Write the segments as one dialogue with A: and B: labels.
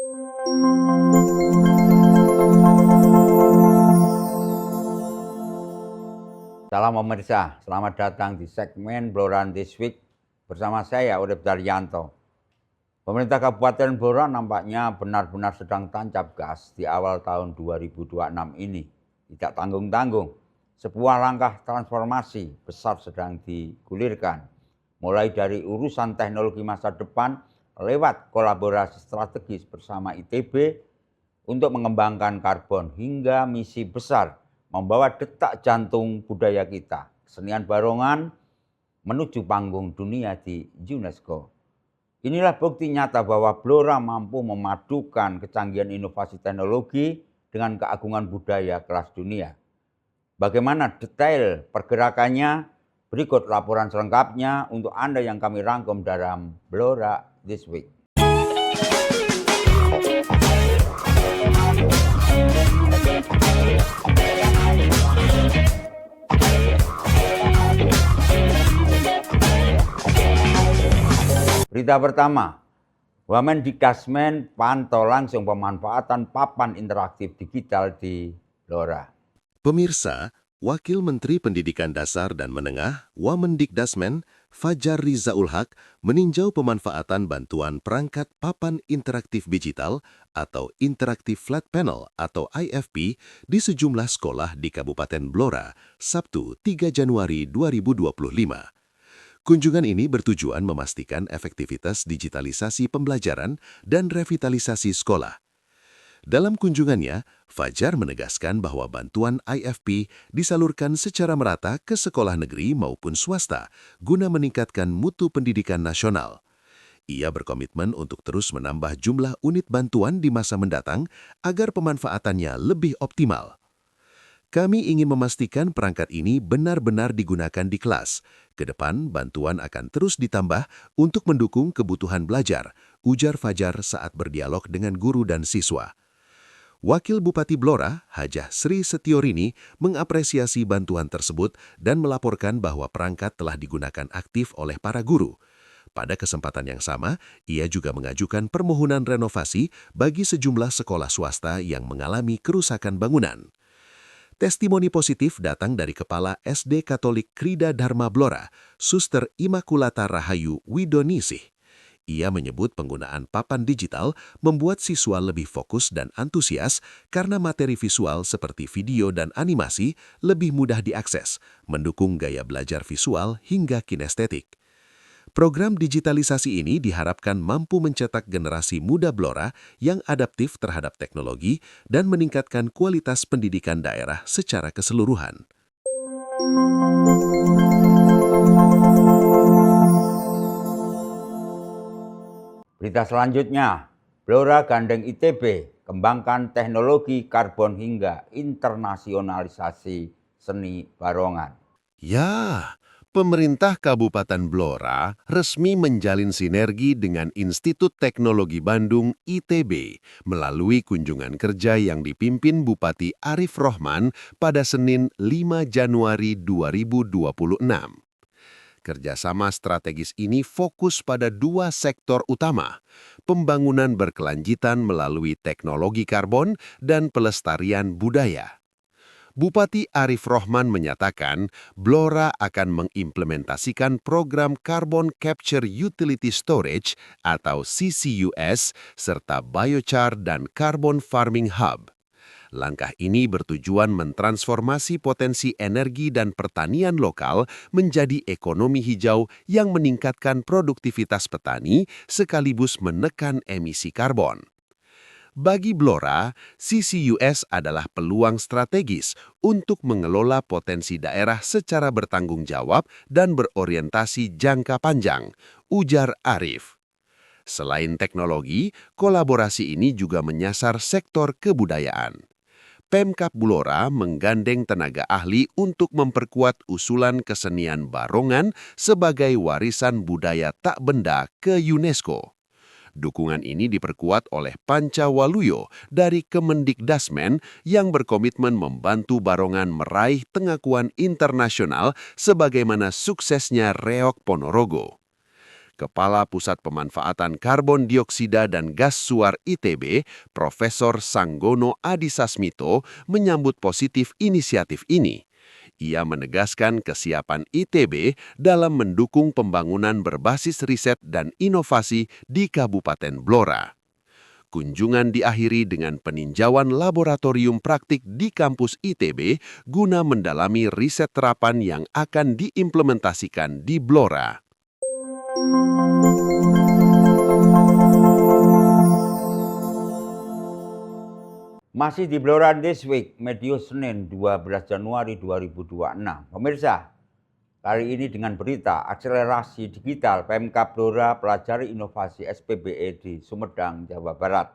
A: Salam pemirsa, selamat datang di segmen Blora This Week bersama saya Urip Daryanto. Pemerintah Kabupaten Blora nampaknya benar-benar sedang tancap gas di awal tahun 2026 ini. Tidak tanggung-tanggung, sebuah langkah transformasi besar sedang digulirkan. Mulai dari urusan teknologi masa depan lewat kolaborasi strategis bersama ITB untuk mengembangkan karbon hingga misi besar membawa detak jantung budaya kita, kesenian barongan menuju panggung dunia di UNESCO. Inilah bukti nyata bahwa Blora mampu memadukan kecanggihan inovasi teknologi dengan keagungan budaya kelas dunia. Bagaimana detail pergerakannya? Berikut laporan selengkapnya untuk Anda yang kami rangkum dalam Blora This Week. Berita pertama, Wamendikdasmen pantau langsung pemanfaatan papan interaktif digital di Blora.
B: Pemirsa, Wakil Menteri Pendidikan Dasar dan Menengah, Wamendikdasmen, Fajar Rizaul Haq, meninjau pemanfaatan bantuan perangkat papan interaktif digital atau Interactive Flat Panel atau IFP di sejumlah sekolah di Kabupaten Blora, Sabtu 3 Januari 2025. Kunjungan ini bertujuan memastikan efektivitas digitalisasi pembelajaran dan revitalisasi sekolah. Dalam kunjungannya, Fajar menegaskan bahwa bantuan IFP disalurkan secara merata ke sekolah negeri maupun swasta guna meningkatkan mutu pendidikan nasional. Ia berkomitmen untuk terus menambah jumlah unit bantuan di masa mendatang agar pemanfaatannya lebih optimal. Kami ingin memastikan perangkat ini benar-benar digunakan di kelas. Kedepan, bantuan akan terus ditambah untuk mendukung kebutuhan belajar, ujar Fajar saat berdialog dengan guru dan siswa. Wakil Bupati Blora, Hajah Sri Setiorini, mengapresiasi bantuan tersebut dan melaporkan bahwa perangkat telah digunakan aktif oleh para guru. Pada kesempatan yang sama, ia juga mengajukan permohonan renovasi bagi sejumlah sekolah swasta yang mengalami kerusakan bangunan. Testimoni positif datang dari Kepala SD Katolik Krida Dharma Blora, Suster Imakulata Rahayu Widonisih. Ia menyebut penggunaan papan digital membuat siswa lebih fokus dan antusias karena materi visual seperti video dan animasi lebih mudah diakses, mendukung gaya belajar visual hingga kinestetik. Program digitalisasi ini diharapkan mampu mencetak generasi muda Blora yang adaptif terhadap teknologi dan meningkatkan kualitas pendidikan daerah secara keseluruhan.
A: Berita selanjutnya, Blora gandeng ITB, kembangkan teknologi karbon hingga internasionalisasi seni barongan.
B: Ya, pemerintah Kabupaten Blora resmi menjalin sinergi dengan Institut Teknologi Bandung ITB melalui kunjungan kerja yang dipimpin Bupati Arif Rohman pada Senin 5 Januari 2026. Kerjasama strategis ini fokus pada dua sektor utama, pembangunan berkelanjutan melalui teknologi karbon dan pelestarian budaya. Bupati Arif Rohman menyatakan Blora akan mengimplementasikan program Carbon Capture Utility Storage atau CCUS serta biochar dan Carbon Farming Hub. Langkah ini bertujuan mentransformasi potensi energi dan pertanian lokal menjadi ekonomi hijau yang meningkatkan produktivitas petani sekaligus menekan emisi karbon. Bagi Blora, CCUS adalah peluang strategis untuk mengelola potensi daerah secara bertanggung jawab dan berorientasi jangka panjang, ujar Arif. Selain teknologi, kolaborasi ini juga menyasar sektor kebudayaan. Pemkab Blora menggandeng tenaga ahli untuk memperkuat usulan kesenian barongan sebagai warisan budaya tak benda ke UNESCO. Dukungan ini diperkuat oleh Panca Waluyo dari Kemendikdasmen yang berkomitmen membantu barongan meraih pengakuan internasional sebagaimana suksesnya Reok Ponorogo.
C: Kepala Pusat Pemanfaatan Karbon Dioksida dan Gas Suar ITB, Profesor Sanggono Adisasmito, menyambut positif inisiatif ini. Ia menegaskan kesiapan ITB dalam mendukung pembangunan berbasis riset dan inovasi di Kabupaten Blora. Kunjungan diakhiri dengan peninjauan laboratorium praktik di kampus ITB guna mendalami riset terapan yang akan diimplementasikan di Blora.
A: Masih di Blora This Week, medio Senin 12 Januari 2026. Pemirsa, kali ini dengan berita akselerasi digital PMK Blora pelajari inovasi SPBE di Sumedang, Jawa Barat.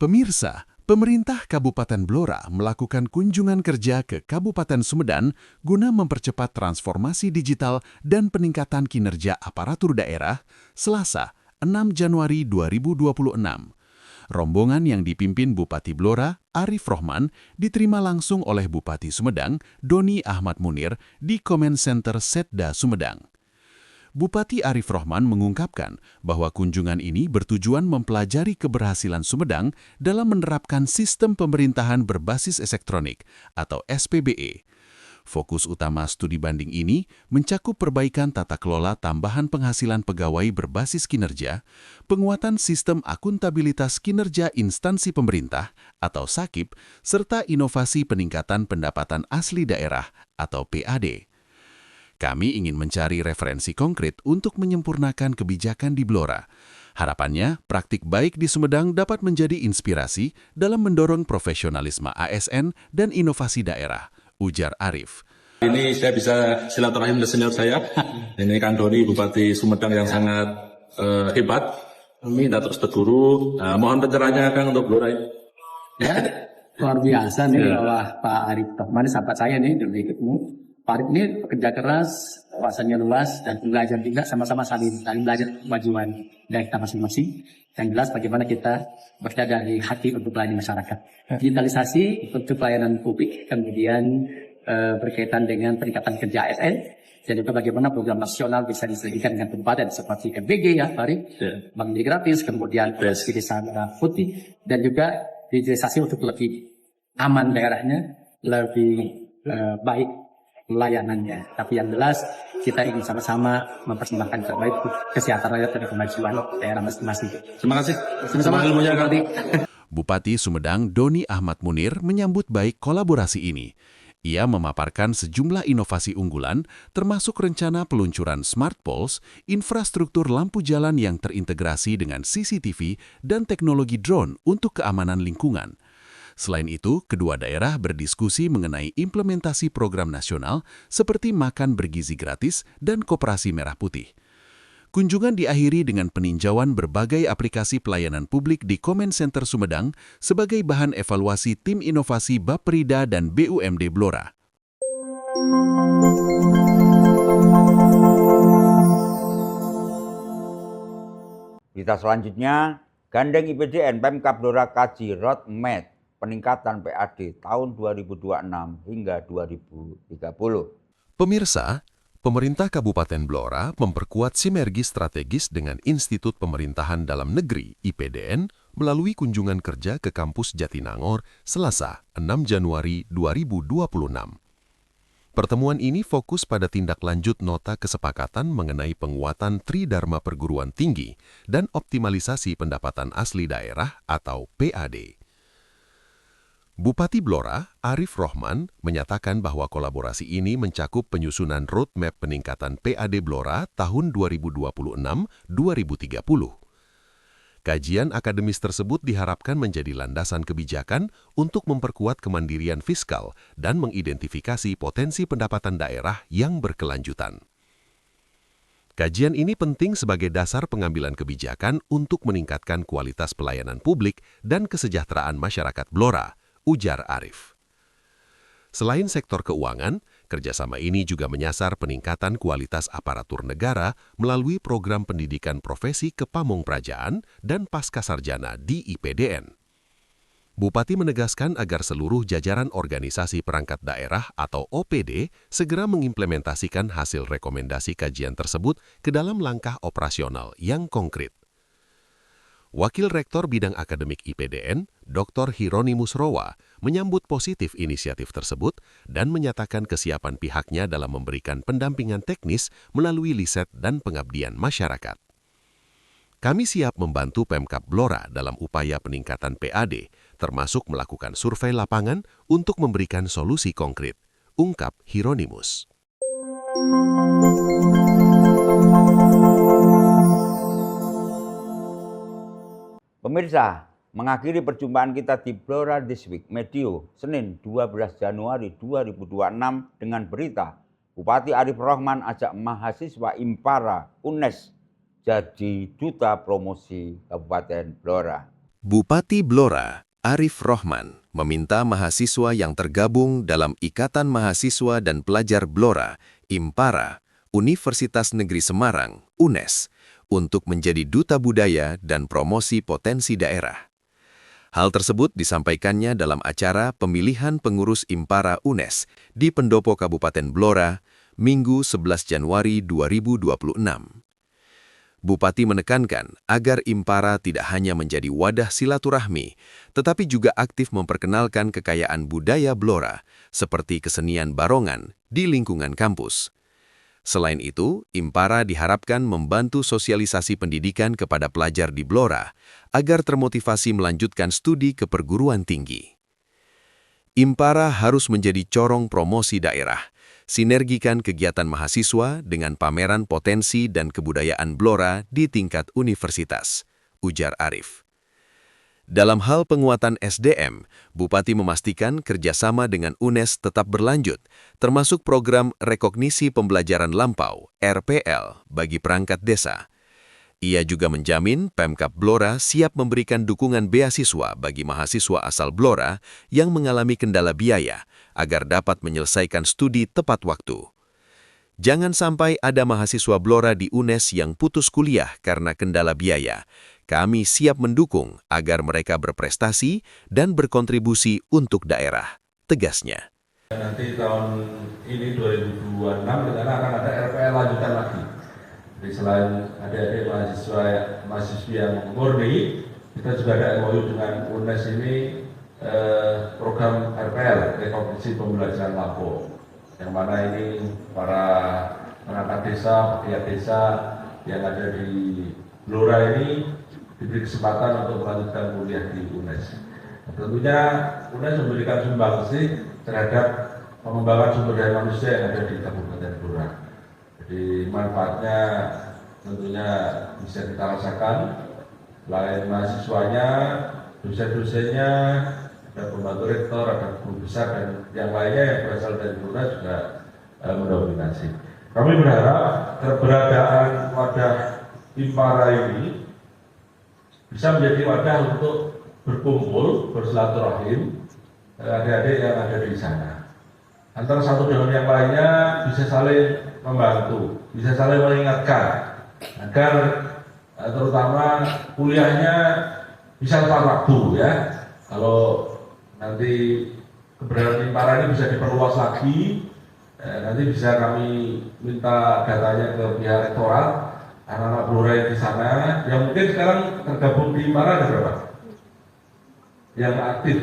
D: Pemirsa, pemerintah Kabupaten Blora melakukan kunjungan kerja ke Kabupaten Sumedang guna mempercepat transformasi digital dan peningkatan kinerja aparatur daerah Selasa, 6 Januari 2026. Rombongan yang dipimpin Bupati Blora, Arif Rohman, diterima langsung oleh Bupati Sumedang, Doni Ahmad Munir, di Comment Center Setda Sumedang. Bupati Arif Rohman mengungkapkan bahwa kunjungan ini bertujuan mempelajari keberhasilan Sumedang dalam menerapkan sistem pemerintahan berbasis elektronik atau SPBE. Fokus utama studi banding ini mencakup perbaikan tata kelola tambahan penghasilan pegawai berbasis kinerja, penguatan sistem akuntabilitas kinerja instansi pemerintah atau SAKIP, serta inovasi peningkatan pendapatan asli daerah atau PAD. Kami ingin mencari referensi konkret untuk menyempurnakan kebijakan di Blora. Harapannya, praktik baik di Sumedang dapat menjadi inspirasi dalam mendorong profesionalisme ASN dan inovasi daerah, ujar Arif.
E: Ini saya bisa silaturahim dengan senior saya. Ini kan Doni, Bupati Sumedang yang sangat hebat. Kami tidak terus berguru. Mohon pencerahannya Kang untuk Blora ini.
F: Ya, luar biasa nih bahwa Pak Arif Rohman, sahabat saya nih, udah ikutmu. Pak Arif ini pekerja keras, wawasannya luas, dan belajar juga sama-sama saling belajar kemajuan dari kita masing-masing. Yang jelas bagaimana kita bekerja dari hati untuk melayani masyarakat. Digitalisasi untuk pelayanan publik, kemudian berkaitan dengan peningkatan kerja ASN, dan juga bagaimana program nasional bisa diselesaikan dengan kabupaten seperti MBG ya, Pak Arif, Bank Mandiri Gratis, kemudian di Desa Merah Putih, dan juga digitalisasi untuk lebih aman daerahnya, lebih baik layanannya. Tapi yang jelas kita ingin sama-sama mempersembahkan terbaik kesehatan rakyat dan kemajuan daerah masing-masing.
E: Terima kasih. Sama-sama ilmunya Kang.
D: Bupati Sumedang Doni Ahmad Munir menyambut baik kolaborasi ini. Ia memaparkan sejumlah inovasi unggulan, termasuk rencana peluncuran Smart Poles, infrastruktur lampu jalan yang terintegrasi dengan CCTV, dan teknologi drone untuk keamanan lingkungan. Selain itu, kedua daerah berdiskusi mengenai implementasi program nasional seperti makan bergizi gratis dan koperasi merah putih. Kunjungan diakhiri dengan peninjauan berbagai aplikasi pelayanan publik di Comment Center Sumedang sebagai bahan evaluasi tim inovasi Bapperida dan BUMD Blora.
A: Berita selanjutnya, gandeng IPDN Pemkab Blora kaji roadmap peningkatan PAD tahun 2026 hingga 2030.
B: Pemirsa, pemerintah Kabupaten Blora memperkuat sinergi strategis dengan Institut Pemerintahan Dalam Negeri (IPDN) melalui kunjungan kerja ke kampus Jatinangor Selasa, 6 Januari 2026. Pertemuan ini fokus pada tindak lanjut nota kesepakatan mengenai penguatan Tridharma Perguruan Tinggi dan optimalisasi pendapatan asli daerah atau PAD. Bupati Blora, Arif Rohman, menyatakan bahwa kolaborasi ini mencakup penyusunan roadmap peningkatan PAD Blora tahun 2026-2030. Kajian akademis tersebut diharapkan menjadi landasan kebijakan untuk memperkuat kemandirian fiskal dan mengidentifikasi potensi pendapatan daerah yang berkelanjutan. Kajian ini penting sebagai dasar pengambilan kebijakan untuk meningkatkan kualitas pelayanan publik dan kesejahteraan masyarakat Blora, ujar Arif. Selain sektor keuangan, kerjasama ini juga menyasar peningkatan kualitas aparatur negara melalui program pendidikan profesi kepamongprajaan dan pascasarjana di IPDN.
C: Bupati menegaskan agar seluruh jajaran organisasi perangkat daerah atau OPD segera mengimplementasikan hasil rekomendasi kajian tersebut ke dalam langkah operasional yang konkret. Wakil Rektor Bidang Akademik IPDN, Dr. Hieronymus Rowa, menyambut positif inisiatif tersebut dan menyatakan kesiapan pihaknya dalam memberikan pendampingan teknis melalui riset dan pengabdian masyarakat. Kami siap membantu Pemkab Blora dalam upaya peningkatan PAD, termasuk melakukan survei lapangan untuk memberikan solusi konkret, ungkap Hieronymus.
A: Pemirsa, mengakhiri perjumpaan kita di Blora This Week Medio, Senin 12 Januari 2026 dengan berita Bupati Arif Rohman ajak mahasiswa Impara UNES jadi duta promosi Kabupaten Blora.
B: Bupati Blora, Arif Rohman, meminta mahasiswa yang tergabung dalam Ikatan Mahasiswa dan Pelajar Blora, Impara, Universitas Negeri Semarang, UNES, untuk menjadi duta budaya dan promosi potensi daerah. Hal tersebut disampaikannya dalam acara pemilihan pengurus Impara UNES di Pendopo Kabupaten Blora, Minggu 11 Januari 2026. Bupati menekankan agar Impara tidak hanya menjadi wadah silaturahmi, tetapi juga aktif memperkenalkan kekayaan budaya Blora, seperti kesenian barongan di lingkungan kampus. Selain itu, Impara diharapkan membantu sosialisasi pendidikan kepada pelajar di Blora, agar termotivasi melanjutkan studi ke perguruan tinggi. Impara harus menjadi corong promosi daerah, sinergikan kegiatan mahasiswa dengan pameran potensi dan kebudayaan Blora di tingkat universitas, ujar Arif. Dalam hal penguatan SDM, Bupati memastikan kerjasama dengan UNES tetap berlanjut, termasuk program Rekognisi Pembelajaran Lampau, RPL, bagi perangkat desa. Ia juga menjamin Pemkab Blora siap memberikan dukungan beasiswa bagi mahasiswa asal Blora yang mengalami kendala biaya, agar dapat menyelesaikan studi tepat waktu. Jangan sampai ada mahasiswa Blora di UNES yang putus kuliah karena kendala biaya. Kami siap mendukung agar mereka berprestasi dan berkontribusi untuk daerah, tegasnya.
E: Nanti tahun ini 2026 rencana akan ada RPL lanjutan lagi. Jadi selain adik-adik mahasiswa yang murni, kita juga ada MOU dengan UNES ini program RPL, Rekognisi Pembelajaran Lampau, yang mana ini para perangkat desa, pegiat desa yang ada di Blora ini diberi kesempatan untuk melanjutkan kuliah di UNES. Tentunya UNES memberikan sumbangsi terhadap pengembangan sumber daya manusia yang ada di Kabupaten Blora. Jadi manfaatnya tentunya bisa kita rasakan, selain mahasiswanya, dosen-dosennya, ada pembantu rektor, ada guru besar, dan yang lainnya yang berasal dari Blora juga mendominasi. Kami berharap keberadaan wadah Impara ini bisa menjadi wadah untuk berkumpul, bersilaturahim adik-adik yang ada di sana. Antara satu dengan yang lainnya bisa saling membantu, bisa saling mengingatkan agar terutama kuliahnya bisa tepat waktu ya. Kalau nanti keberadaan Impara ini bisa diperluas lagi, nanti bisa kami minta datanya ke pihak rektorat. Anak-anak Blora yang di sana, yang mungkin sekarang tergabung di Impara ada berapa? Yang aktif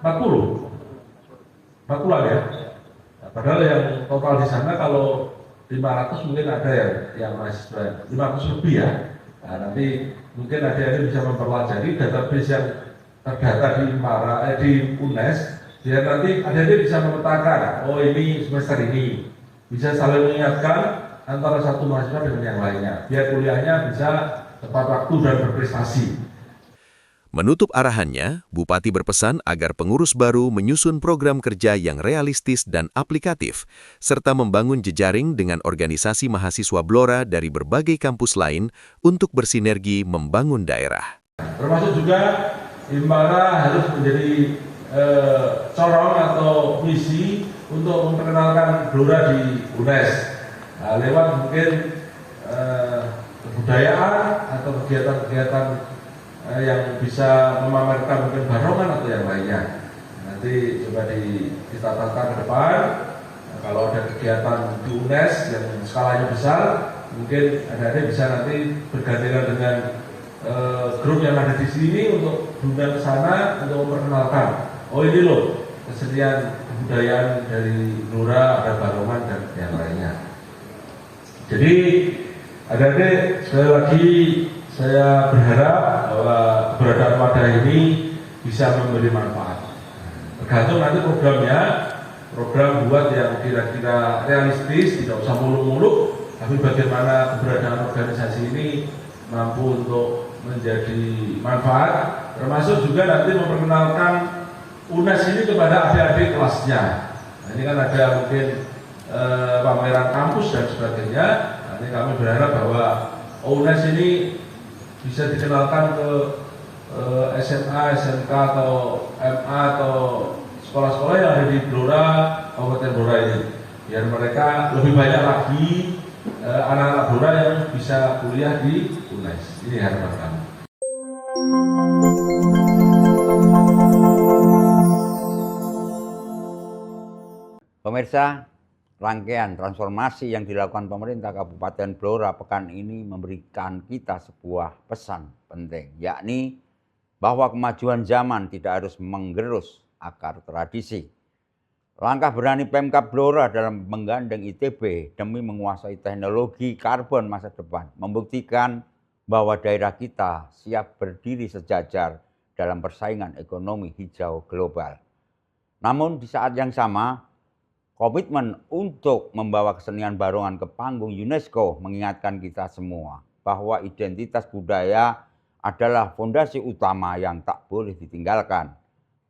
E: 40 ya. Padahal yang total di sana kalau 500 mungkin ada yang mahasiswa 500 lebih ya. Nah, nanti mungkin adik-adik bisa mempelajari database yang terdata di Impara, di UNES, biar nanti adik-adik bisa memetakan, oh ini semester ini, bisa saling mengingatkan antara satu mahasiswa dengan yang lainnya, biar kuliahnya bisa tepat waktu dan berprestasi.
B: Menutup arahannya, Bupati berpesan agar pengurus baru menyusun program kerja yang realistis dan aplikatif, serta membangun jejaring dengan organisasi mahasiswa Blora dari berbagai kampus lain untuk bersinergi membangun daerah.
E: Termasuk juga Impara harus menjadi corong atau misi untuk memperkenalkan Blora di UNES. Lewat mungkin kebudayaan atau kegiatan-kegiatan yang bisa memamerkan mungkin barongan atau yang lainnya. Nanti coba kita tata ke depan. Kalau ada kegiatan di UNES yang skalanya besar, mungkin adik-adik bisa nanti bergandengan dengan grup yang ada di sini untuk diundang ke sana untuk memperkenalkan. Oh ini loh kesenian kebudayaan dari Blora, ada barongan dan yang lainnya. Jadi adik-adik sekali lagi saya berharap bahwa keberadaan wadah ini bisa memberi manfaat. Tergantung nanti programnya, program buat yang kira-kira realistis, tidak usah muluk-muluk, tapi bagaimana keberadaan organisasi ini mampu untuk menjadi manfaat, termasuk juga nanti memperkenalkan UNES ini kepada adik-adik kelasnya. Nah, ini kan ada mungkin pameran kampus dan sebagainya. Nah, ini kami berharap bahwa UNES ini bisa dikenalkan ke SMA, SMK atau MA atau sekolah-sekolah yang ada di Blora, Kabupaten Blora ini, biar mereka lebih banyak lagi anak-anak Blora yang bisa kuliah di UNES. Ini harapan kami.
A: Pemirsa, rangkaian transformasi yang dilakukan pemerintah Kabupaten Blora pekan ini memberikan kita sebuah pesan penting, yakni bahwa kemajuan zaman tidak harus menggerus akar tradisi. Langkah berani Pemkab Blora dalam menggandeng ITB demi menguasai teknologi karbon masa depan membuktikan bahwa daerah kita siap berdiri sejajar dalam persaingan ekonomi hijau global. Namun di saat yang sama, komitmen untuk membawa kesenian barongan ke panggung UNESCO mengingatkan kita semua bahwa identitas budaya adalah fondasi utama yang tak boleh ditinggalkan.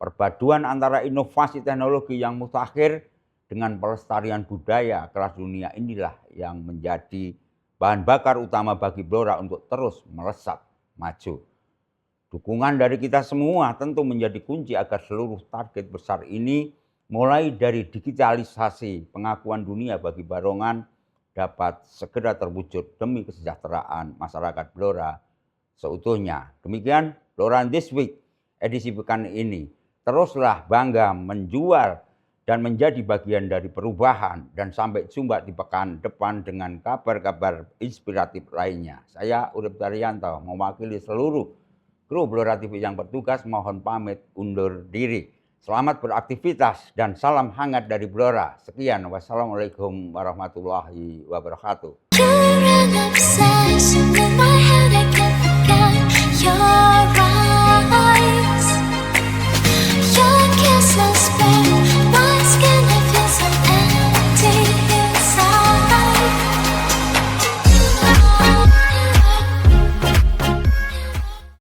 A: Perpaduan antara inovasi teknologi yang mutakhir dengan pelestarian budaya kelas dunia inilah yang menjadi bahan bakar utama bagi Blora untuk terus melesat maju. Dukungan dari kita semua tentu menjadi kunci agar seluruh target besar ini, mulai dari digitalisasi pengakuan dunia bagi barongan, dapat segera terwujud demi kesejahteraan masyarakat Blora seutuhnya. Demikian Blora This Week edisi pekan ini. Teruslah bangga menjual dan menjadi bagian dari perubahan, dan sampai jumpa di pekan depan dengan kabar-kabar inspiratif lainnya. Saya Urip Daryanto mewakili seluruh kru Blora TV yang bertugas mohon pamit undur diri. Selamat beraktivitas dan salam hangat dari Blora. Sekian, wassalamualaikum warahmatullahi wabarakatuh.